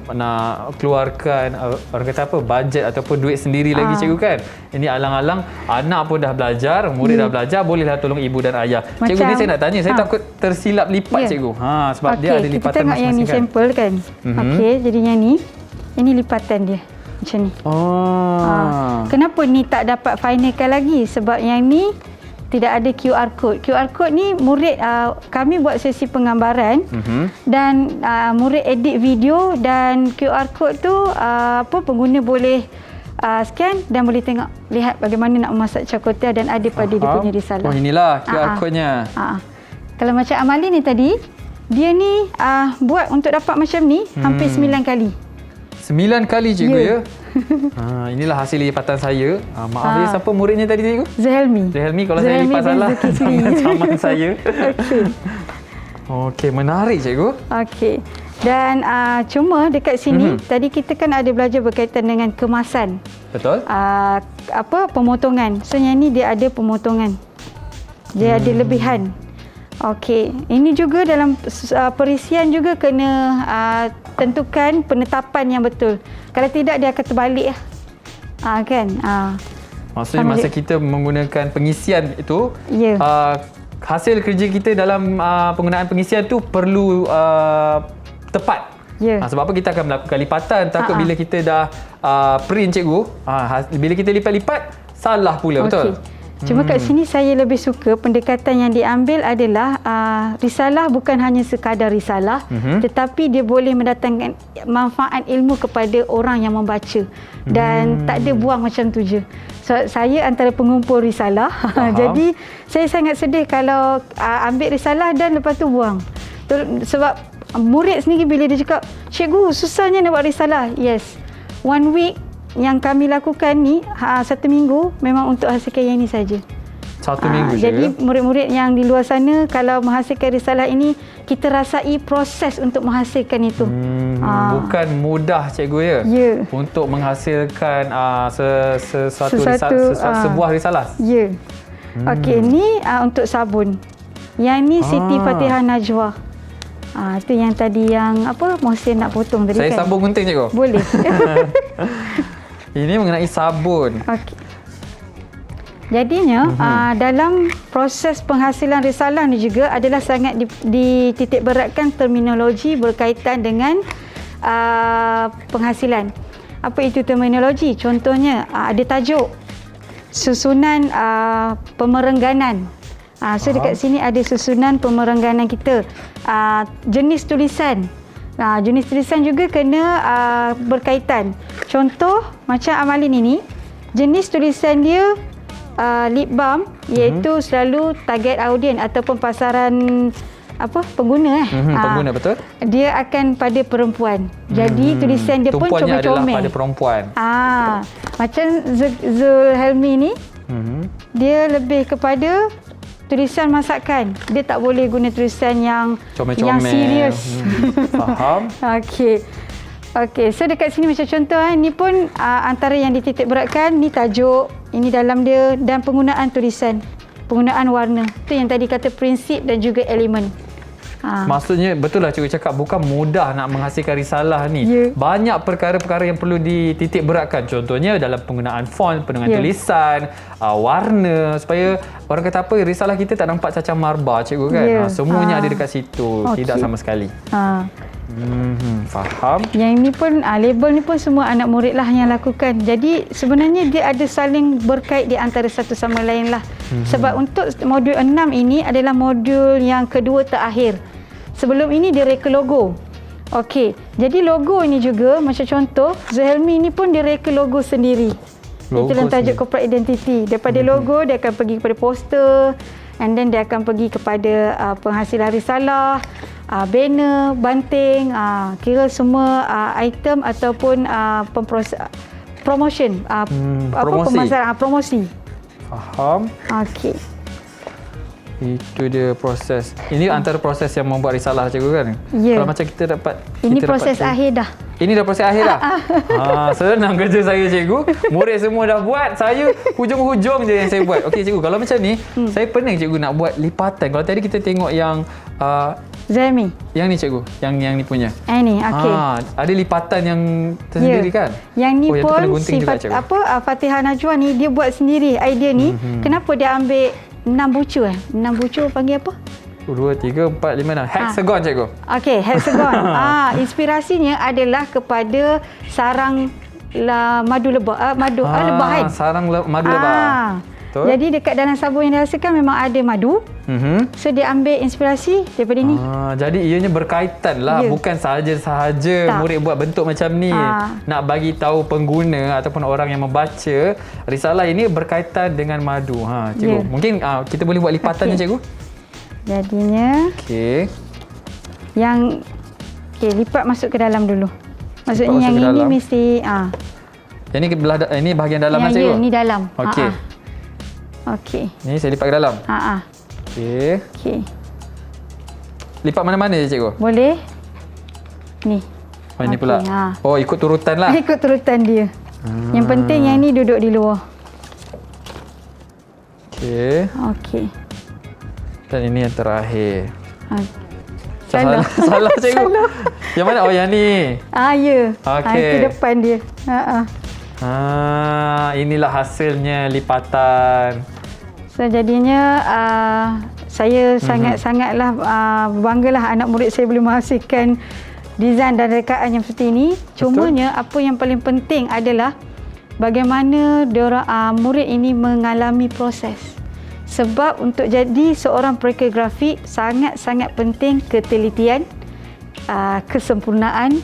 keluarkan orang kata apa, bajet ataupun duit sendiri lagi, cikgu kan. Ini alang-alang anak pun dah belajar, murid dah belajar, bolehlah tolong ibu dan ayah. Cikgu, ni saya nak tanya, saya takut tersilap lipat, cikgu. Sebab dia ada lipatan kita tengok yang ni masing-masing kan. sampel kan. Okey, jadi yang ni ini lipatan dia. Macam ni. Kenapa ni tak dapat finalkan lagi? Sebab yang ni tidak ada QR code. QR code ni murid kami buat sesi penggambaran dan murid edit video, dan QR code tu pengguna boleh scan dan boleh tengok, lihat bagaimana nak memasak cakotia dan ada pada dia punya risalah. Oh, inilah QR code-nya. Kalau macam Amali ni tadi, dia ni buat untuk dapat macam ni hampir 9 kali. 9 kali, cikgu, ya? Inilah hasil lipatan saya. Maaf ya, siapa muridnya tadi, cikgu? Zuhelmi. Zuhelmi, kalau saya lipat salah, saman saya. Okey, menarik, cikgu. Okey. Dan cuma dekat sini, tadi kita kan ada belajar berkaitan dengan kemasan. Betul. Pemotongan. So yang ni dia ada pemotongan. Dia ada lebihan. Okey, ini juga dalam perisian juga kena tentukan penetapan yang betul. Kalau tidak, dia akan terbalik kan. Maksudnya masa kita menggunakan pengisian itu, hasil kerja kita dalam penggunaan pengisian tu perlu tepat. Sebab apa, kita akan melakukan lipatan. Takut bila kita dah print, cikgu, bila kita lipat-lipat salah pula, betul? Cuma kat sini saya lebih suka pendekatan yang diambil adalah risalah bukan hanya sekadar risalah, tetapi dia boleh mendatangkan manfaat ilmu kepada orang yang membaca, dan tak ada buang macam tu je. So, saya antara pengumpul risalah. Jadi saya sangat sedih kalau ambil risalah dan lepas tu buang. Sebab murid sendiri bila dia cakap, "Cikgu, susahnya nak buat risalah." Yes. 1 week yang kami lakukan ni, 1 minggu memang untuk hasilkan yang ini saja. 1 minggu je. Jadi murid-murid yang di luar sana, kalau menghasilkan risalah ini, kita rasai proses untuk menghasilkan itu. Bukan mudah, cikgu, ya? Untuk menghasilkan sebuah risalah. Ya. Okey, ni untuk sabun. Yang ni Siti Fatihah Najwa. Itu yang tadi yang Mohsin nak potong tadi. Saya kan? sabun gunting, cikgu? Boleh. Ini mengenai sabun. Okey. Jadinya dalam proses penghasilan risalah ni juga adalah sangat dititik beratkan terminologi berkaitan dengan penghasilan. Apa itu terminologi? Contohnya ada tajuk, susunan pemerengganan. So dekat sini ada susunan pemerengganan kita. Jenis tulisan. Jenis tulisan juga kena berkaitan. Contoh macam Amalin ini, jenis tulisan dia lip balm, iaitu selalu target audience ataupun pasaran pengguna pengguna, betul. Dia akan pada perempuan. Jadi tulisan dia pun tumpuannya adalah comel-comel pada perempuan. Macam Zuhelmi ni, dia lebih kepada tulisan masakan. Dia tak boleh guna tulisan yang serius. Faham. Okey, so dekat sini macam contoh ni pun antara yang dititik beratkan, ni tajuk, ini dalam dia, dan penggunaan tulisan, penggunaan warna. Itu yang tadi kata prinsip dan juga elemen. Maksudnya betul lah cikgu cakap, bukan mudah nak menghasilkan risalah ni. Banyak perkara-perkara yang perlu dititik beratkan. Contohnya dalam penggunaan font, penggunaan tulisan, warna, supaya orang kata apa, risalah kita tak nampak cacah marbar, cikgu kan. Semuanya ada dekat situ, tidak sama sekali. Faham. Yang ni pun label ni pun semua anak murid lah yang lakukan. Jadi sebenarnya dia ada saling berkait di antara satu sama lain lah. Sebab untuk modul 6 ini adalah modul yang kedua terakhir. Sebelum ini dia reka logo. Okey, jadi logo ini juga macam contoh Zuhelmi ni pun dia reka logo sendiri. Itu dalam tajuk corporate identity. Daripada logo dia akan pergi kepada poster, and then dia akan pergi kepada penghasilan risalah, banner, banting, kira semua item ataupun promotion, promosi. Promosi. Faham. Okey. Itu dia proses. Ini antara proses yang membuat risalah cikgu kan? Ya. Kalau macam kita dapat... Ini kita proses dapat, akhir dah. Ini dah proses akhir dah? Senang kerja saya cikgu. Murid semua dah buat. Saya hujung-hujung je yang saya buat. Okey cikgu, kalau macam ni, saya pening cikgu nak buat lipatan. Kalau tadi kita tengok yang... Zami. yang ni cikgu, yang ni punya. Ni, okey. Ada lipatan yang tersendiri kan? Yang ni yang tu pun kena gunting juga, cikgu. Fatihah Najwa ni dia buat sendiri idea ni. Kenapa dia ambil 6 bucu 6 bucu panggil apa? 2, 3, 4, 5, 6. Hexagon cikgu. Okey, hexagon. Inspirasinya adalah kepada sarang madu lebah. Lebah kan? Sarang madu lebah. Betul. Jadi dekat dalam sabun yang dihasilkan memang ada madu. So dia ambil inspirasi daripada ni. Jadi ianya berkaitan lah. Bukan sahaja murid buat bentuk macam ni. Nak bagi tahu pengguna ataupun orang yang membaca risalah ini berkaitan dengan madu. Cikgu, mungkin kita boleh buat lipatannya cikgu. Jadinya yang lipat masuk ke dalam dulu. Maksudnya yang ini dalam. Mesti yang ini bahagian dalam lah cikgu. Ni dalam. Okey. Ni saya lipat ke dalam. Okey. Lipat mana-mana je cikgu? Boleh. Ni. Ini pula. Oh, ikut turutan lah. Ikut turutan dia. Yang penting yang ni duduk di luar. Okey. Dan ini yang terakhir. Salah cikgu. Yang mana? Oh, yang ni. Ya. Okey. Itu depan dia. Inilah hasilnya lipatan. So jadinya saya sangat-sangatlah banggalah anak murid saya boleh menghasilkan desain dan rekaan yang seperti ini. Cumanya apa yang paling penting adalah bagaimana murid ini mengalami proses. Sebab untuk jadi seorang pelukis grafik sangat-sangat penting ketelitian, kesempurnaan,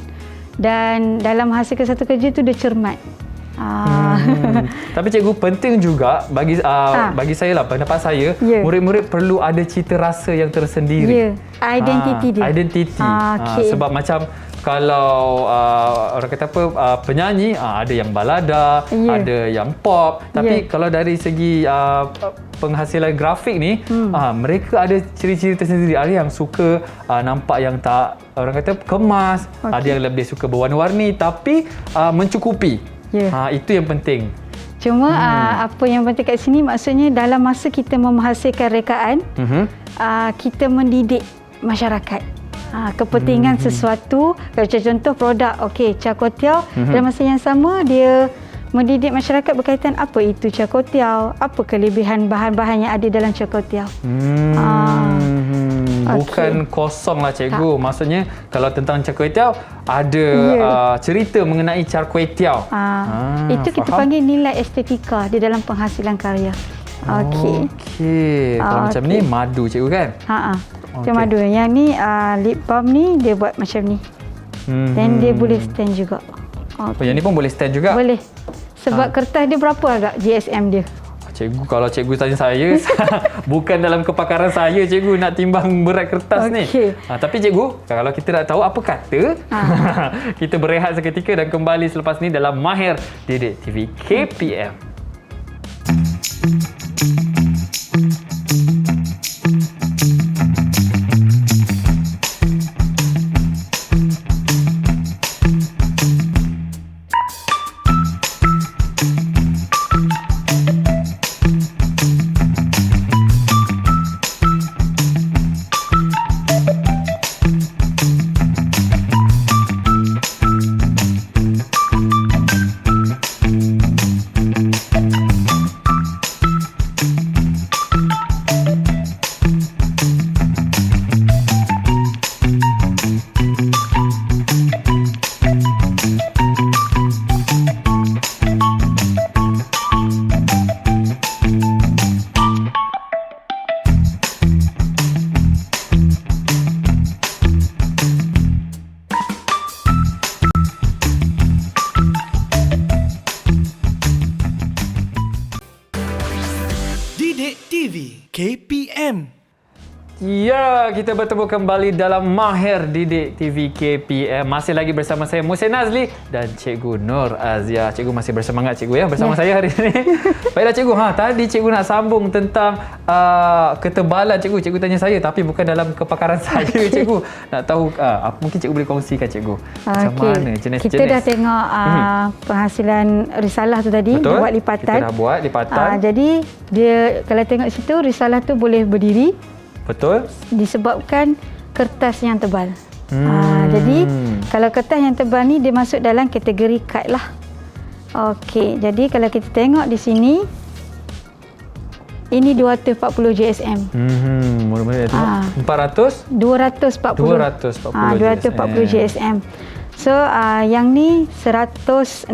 dan dalam menghasilkan satu kerja tu dia cermat. Tapi cikgu, penting juga bagi saya lah, pendapat saya, murid-murid perlu ada cita rasa yang tersendiri. Identiti dia. Identiti. Sebab macam kalau orang kata apa, penyanyi ada yang balada, ada yang pop, tapi kalau dari segi penghasilan grafik ni, mereka ada ciri-ciri tersendiri. Ada yang suka nampak yang tak, orang kata, kemas, ada yang lebih suka berwarna-warni tapi mencukupi. Itu yang penting. Cuma apa yang penting kat sini, maksudnya dalam masa kita menghasilkan rekaan, kita mendidik masyarakat. Kepentingan sesuatu, kalau contoh produk, Char-Kway-Teow, dalam masa yang sama dia mendidik masyarakat berkaitan apa itu Char-Kway-Teow, apa kelebihan bahan-bahan yang ada dalam Char-Kway-Teow. Bukan kosong lah cikgu. Maksudnya kalau tentang Char-Kway-Teow ada cerita mengenai Char-Kway-Teow. Itu kita panggil nilai estetika di dalam penghasilan karya. Kalau macam ni madu cikgu kan? Macam madu. Yang ni lip balm ni dia buat macam ni. Dan dia boleh stand juga. Yang ni pun boleh stand juga? Boleh. Sebab kertas dia berapa agak GSM dia? Cikgu, kalau cikgu tanya saya, bukan dalam kepakaran saya cikgu nak timbang berat kertas ni. Tapi cikgu, kalau kita nak tahu apa kata, kita berehat seketika dan kembali selepas ni dalam Mahir Didik TV KPM. Didik TV KPM. Ya, kita bertemu kembali dalam Mahir Didik TV KPM. Masih lagi bersama saya Muhsin Nazli dan Cikgu Nur Azia. Cikgu masih bersemangat cikgu ya bersama saya hari ini. Baiklah cikgu, tadi cikgu nak sambung tentang ketebalan cikgu. Cikgu tanya saya tapi bukan dalam kepakaran saya cikgu. Nak tahu mungkin cikgu boleh kongsikan cikgu. Macam mana jenis-jenis. Kita dah tengok penghasilan risalah tu tadi. Betul. Dia buat lipatan. Kita dah buat lipatan. Jadi dia kalau tengok situ risalah tu boleh berdiri. Betul. Disebabkan kertas yang tebal. Jadi kalau kertas yang tebal ni dia masuk dalam kategori kad lah. Okey, jadi kalau kita tengok di sini ini 240 GSM. Mula-mula 400? 240 GSM. So yang ni 160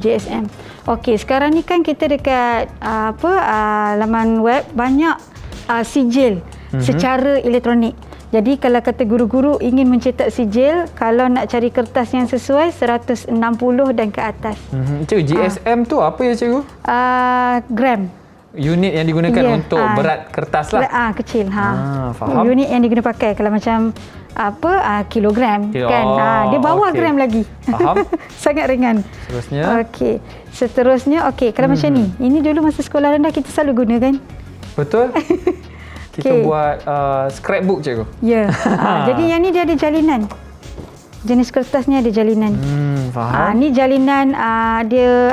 GSM. Okey, sekarang ni kan kita dekat laman web banyak sijil secara elektronik. Jadi kalau kata guru-guru ingin mencetak sijil, kalau nak cari kertas yang sesuai 160 dan ke atas. Cikgu, GSM tu apa ya cikgu? Gram. Unit yang digunakan untuk berat kertas lah. Kecil. Faham. Unit yang digunakan pakai kalau macam kilogram kan. Dia bawah gram lagi. Faham. Sangat ringan. Seterusnya. Okey. Seterusnya kalau macam ni. Ini dulu masa sekolah rendah kita selalu gunakan. Betul. Kita buat scrapbook cikgu. Ya. Jadi yang ni dia ada jalinan. Jenis kertas ni ada jalinan. Faham. Ni jalinan dia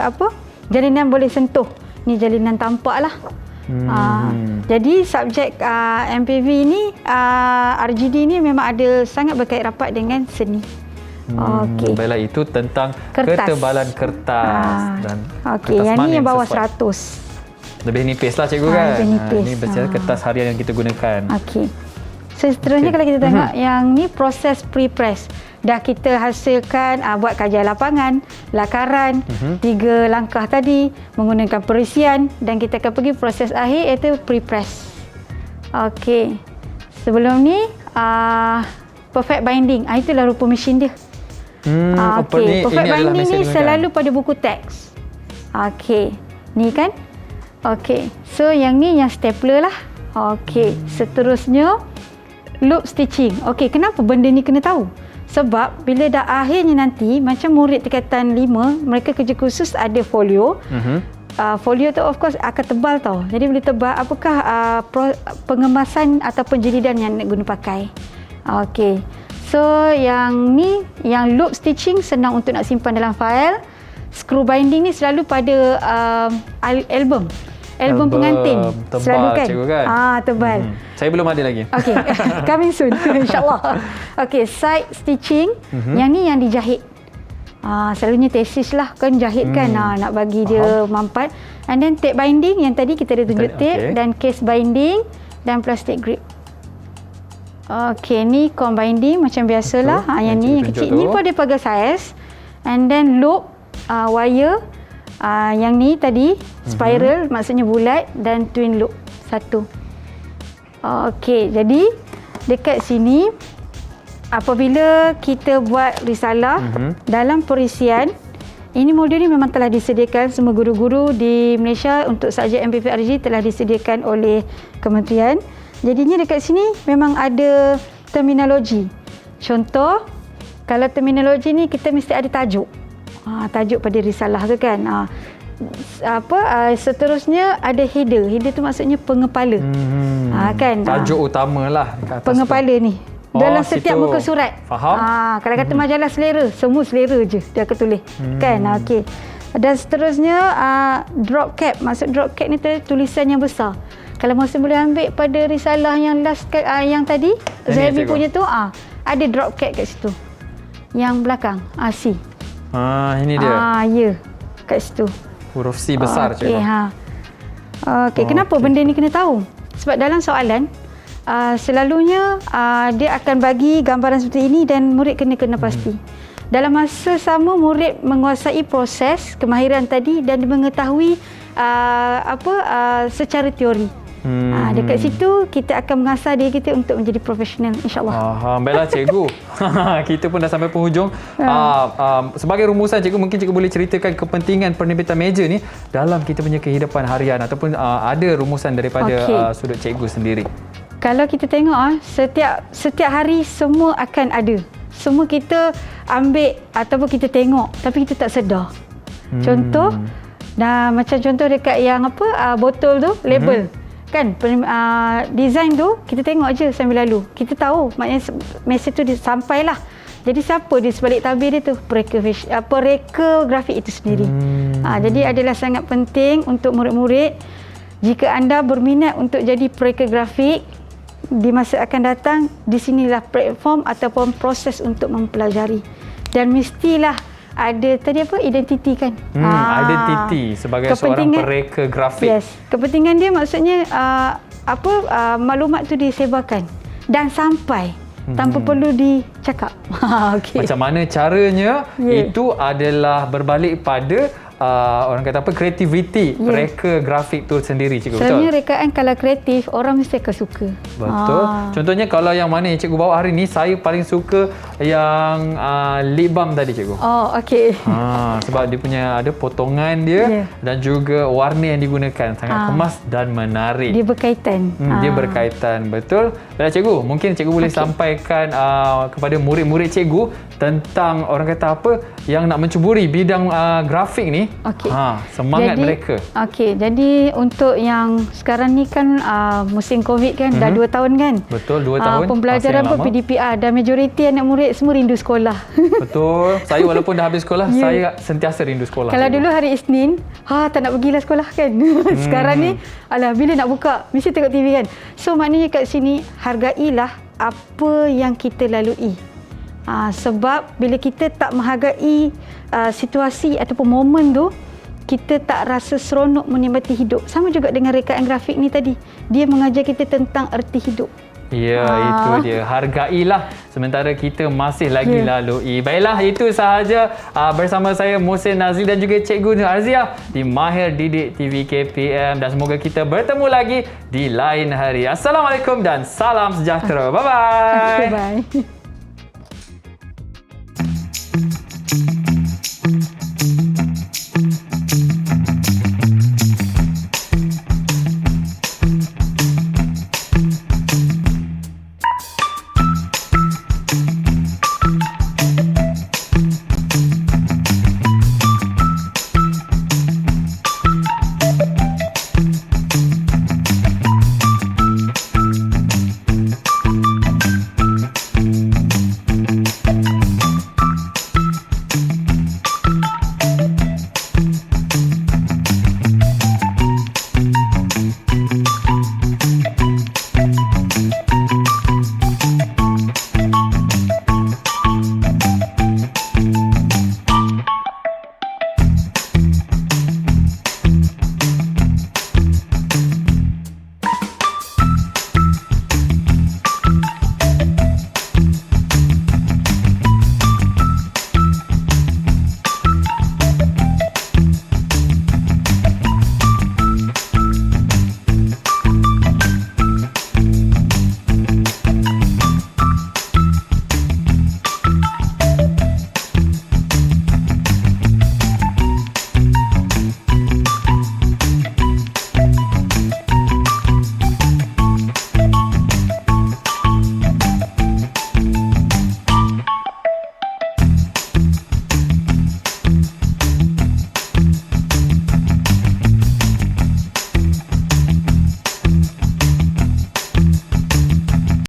jalinan boleh sentuh. Ni jalinan tampak lah. Jadi subjek MPV ni RGD ni memang ada sangat berkait rapat dengan seni. Okey. Baiklah, itu tentang ketebalan kertas dan okey, yang ni yang bawah 100. Lebih nipis lah cikgu kan. Lebih nipis. Ini biasanya kertas harian yang kita gunakan. Okey. So, seterusnya kalau kita tengok yang ni proses pre-press. Dah kita hasilkan buat kajian lapangan, lakaran, 3 langkah tadi menggunakan perisian dan kita akan pergi proses akhir iaitu pre-press. Okey. Sebelum ni perfect binding. Itulah rupa mesin dia. Okey. Perfect binding ni selalu pada buku teks. Okey. Ni kan? Okey. So yang ni yang stapler lah. Okey. Seterusnya loop stitching. Okey, kenapa benda ni kena tahu? Sebab bila dah akhirnya nanti macam murid tingkatan 5, mereka kerja khusus ada folio. Folio tu of course akan tebal tau. Jadi bila tebal, apakah pengemasan atau penjilidan yang nak guna pakai? Okey. So yang ni, yang loop stitching senang untuk nak simpan dalam fail. Screw binding ni selalu pada album pengantin. Tebal selalu kan? Cikgu kan? Tebal. Saya belum ada lagi. Okey, coming soon insya-Allah. Okey, side stitching, yang ni yang dijahit. Selalunya tesis lah kan jahit kan, nak bagi dia mampat. And then tape binding yang tadi kita ada tunjuk tape, dan case binding dan plastic grip. Okey, ni comb binding macam biasalah. Yang ni yang kecil. Ni pun dia pakai saiz. And then loop wire. Yang ni tadi spiral, maksudnya bulat, dan twin loop satu. Okey, jadi dekat sini apabila kita buat risalah dalam perisian, ini modul ni memang telah disediakan semua guru-guru di Malaysia untuk subjek MPPRG telah disediakan oleh kementerian. Jadinya dekat sini memang ada terminologi. Contoh, kalau terminologi ni kita mesti ada tajuk. Tajuk pada risalah tu kan. Seterusnya ada header. Header tu maksudnya pengepala. Kan? Tajuk utamalah. Pengepala ni. Dalam setiap muka surat. Faham. Kalau kata majalah selera, semua selera je dia akan tulis. Kan? Okey. Dan seterusnya drop cap. Maksud drop cap ni tulisan yang besar. Kalau masa boleh ambil pada risalah yang last yang tadi, Zahabi punya tu, ada drop cap kat situ. Yang belakang, C. Ini dia. Ya. Kat situ. Huruf C besar cikgu. Okey, kenapa benda ni kena tahu? Sebab dalam soalan selalunya dia akan bagi gambaran seperti ini dan murid kena pasti. Dalam masa sama murid menguasai proses kemahiran tadi dan mengetahui secara teori. Dekat situ kita akan mengasah diri kita untuk menjadi profesional, insya-Allah. Baiklah cikgu. Kita pun dah sampai penghujung. Sebagai rumusan cikgu, mungkin cikgu boleh ceritakan kepentingan penerbitan meja ni dalam kita punya kehidupan harian ataupun ada rumusan daripada sudut cikgu sendiri. Kalau kita tengok setiap hari semua akan ada. Semua kita ambil ataupun kita tengok tapi kita tak sedar. Contoh, macam contoh dekat yang botol tu, label. Kan design tu kita tengok je sambil lalu. Kita tahu maknanya mesej tu sampailah. Jadi siapa di sebalik tabir dia tu? Pereka grafik itu sendiri. Jadi adalah sangat penting untuk murid-murid, jika anda berminat untuk jadi pereka grafik di masa akan datang, di sinilah platform ataupun proses untuk mempelajari. Dan mestilah ada tadi identiti kan? Identiti sebagai seorang pereka grafik. Yes. Kepentingan dia maksudnya maklumat tu disebarkan dan sampai tanpa perlu dicakap. Okay. Macam mana caranya? Itu adalah berbalik pada orang kata kreativiti mereka grafik tu sendiri, cikgu. Sebenarnya betul? rekaan kalau kreatif orang mesti akan suka. Betul. Contohnya kalau yang mana yang cikgu bawa hari ni, saya paling suka yang lip balm tadi, cikgu. Okey. Sebab dia punya ada potongan dia dan juga warna yang digunakan sangat kemas dan menarik. Dia berkaitan. Dia berkaitan, betul. Baiklah cikgu, mungkin cikgu boleh sampaikan kepada murid-murid cikgu tentang orang kata yang nak mencuburi bidang grafik ni. Okey. Semangat mereka. Okey, jadi untuk yang sekarang ni kan musim Covid kan, dah 2 tahun kan? Betul, 2 tahun. Pembelajaran PDPR dan majoriti anak murid semua rindu sekolah. Betul. Saya walaupun dah habis sekolah, saya sentiasa rindu sekolah. Kalau dulu hari Isnin, tak nak pergilah sekolah kan. Sekarang ni, bila nak buka, mesti tengok TV kan. So maknanya kat sini, hargailah apa yang kita lalui. Sebab bila kita tak menghargai situasi ataupun momen tu, kita tak rasa seronok menikmati hidup. Sama juga dengan rekaan grafik ni tadi. Dia mengajar kita tentang erti hidup. Ya, itu dia. Hargailah sementara kita masih lagi lalui. Baiklah, itu sahaja bersama saya Mohsin Nazri dan juga Cikgu Nur Arziah di Mahir Didik TV KPM, dan semoga kita bertemu lagi di lain hari. Assalamualaikum dan salam sejahtera. Bye-bye. Bye.